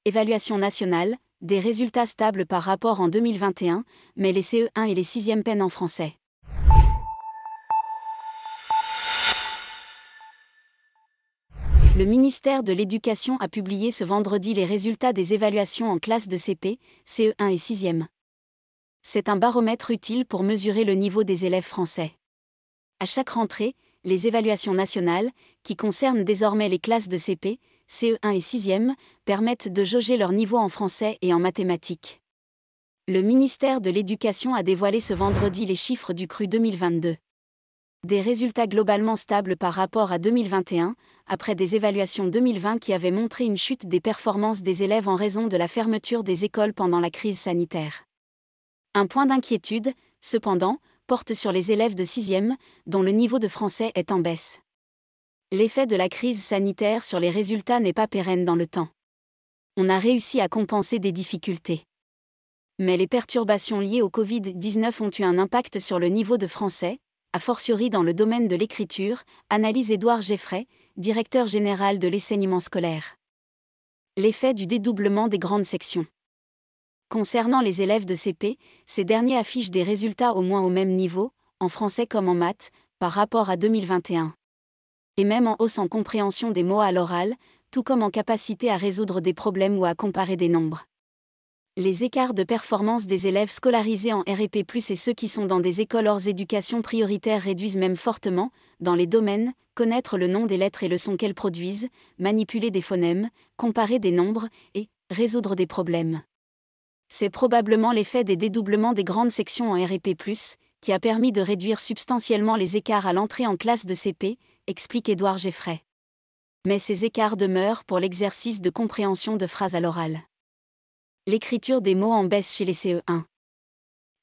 Évaluation nationale, des résultats stables par rapport en 2021, mais les CE1 et les 6e peinent en français. Le ministère de l'Éducation a publié ce vendredi les résultats des évaluations en classe de CP, CE1 et 6e. C'est un baromètre utile pour mesurer le niveau des élèves français. À chaque rentrée, les évaluations nationales, qui concernent désormais les classes de CP, CE1 et 6e, permettent de jauger leur niveau en français et en mathématiques. Le ministère de l'Éducation a dévoilé ce vendredi les chiffres du CRU 2022. Des résultats globalement stables par rapport à 2021, après des évaluations 2020 qui avaient montré une chute des performances des élèves en raison de la fermeture des écoles pendant la crise sanitaire. Un point d'inquiétude, cependant, porte sur les élèves de 6e, dont le niveau de français est en baisse. L'effet de la crise sanitaire sur les résultats n'est pas pérenne dans le temps. On a réussi à compenser des difficultés. Mais les perturbations liées au Covid-19 ont eu un impact sur le niveau de français, a fortiori dans le domaine de l'écriture, analyse Édouard Geffray, directeur général de l'enseignement scolaire. L'effet du dédoublement des grandes sections. Concernant les élèves de CP, ces derniers affichent des résultats au moins au même niveau, en français comme en maths, par rapport à 2021. Et même en hausse en compréhension des mots à l'oral, tout comme en capacité à résoudre des problèmes ou à comparer des nombres. Les écarts de performance des élèves scolarisés en REP+, et ceux qui sont dans des écoles hors éducation prioritaire réduisent même fortement, dans les domaines, connaître le nom des lettres et le son qu'elles produisent, manipuler des phonèmes, comparer des nombres, et résoudre des problèmes. C'est probablement l'effet des dédoublements des grandes sections en REP+, qui a permis de réduire substantiellement les écarts à l'entrée en classe de CP, explique Édouard Geffray. Mais ces écarts demeurent pour l'exercice de compréhension de phrases à l'oral. L'écriture des mots en baisse chez les CE1.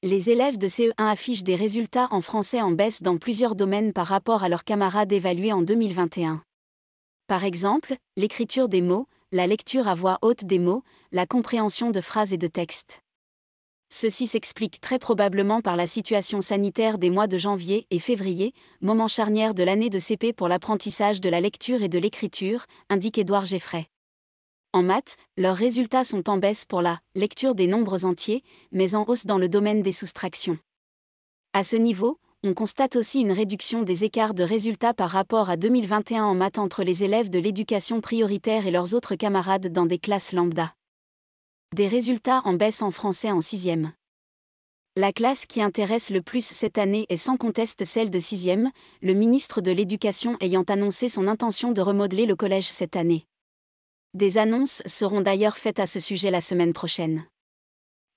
Les élèves de CE1 affichent des résultats en français en baisse dans plusieurs domaines par rapport à leurs camarades évalués en 2021. Par exemple, l'écriture des mots, la lecture à voix haute des mots, la compréhension de phrases et de textes. Ceci s'explique très probablement par la situation sanitaire des mois de janvier et février, moment charnière de l'année de CP pour l'apprentissage de la lecture et de l'écriture, indique Édouard Geffray. En maths, leurs résultats sont en baisse pour la lecture des nombres entiers, mais en hausse dans le domaine des soustractions. À ce niveau, on constate aussi une réduction des écarts de résultats par rapport à 2021 en maths entre les élèves de l'éducation prioritaire et leurs autres camarades dans des classes lambda. Des résultats en baisse en français en 6e. La classe qui intéresse le plus cette année est sans conteste celle de 6e, le ministre de l'Éducation ayant annoncé son intention de remodeler le collège cette année. Des annonces seront d'ailleurs faites à ce sujet la semaine prochaine.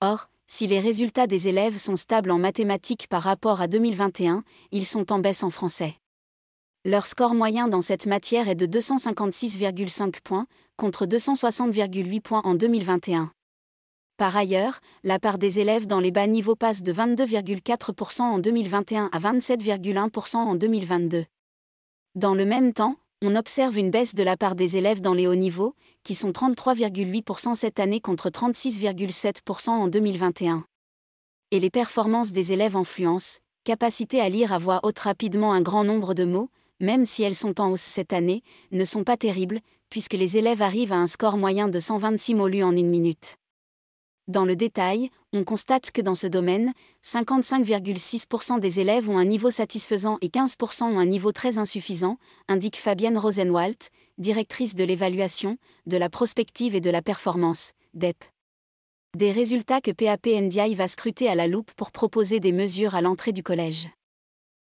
Or, si les résultats des élèves sont stables en mathématiques par rapport à 2021, ils sont en baisse en français. Leur score moyen dans cette matière est de 256,5 points, contre 260,8 points en 2021. Par ailleurs, la part des élèves dans les bas niveaux passe de 22,4% en 2021 à 27,1% en 2022. Dans le même temps, on observe une baisse de la part des élèves dans les hauts niveaux, qui sont 33,8% cette année contre 36,7% en 2021. Et les performances des élèves influencent, capacité à lire à voix haute rapidement un grand nombre de mots, même si elles sont en hausse cette année, ne sont pas terribles, puisque les élèves arrivent à un score moyen de 126 mots lus en une minute. Dans le détail, on constate que dans ce domaine, 55,6% des élèves ont un niveau satisfaisant et 15% ont un niveau très insuffisant, indique Fabienne Rosenwald, directrice de l'évaluation, de la prospective et de la performance, DEP. Des résultats que PAP-NDI va scruter à la loupe pour proposer des mesures à l'entrée du collège.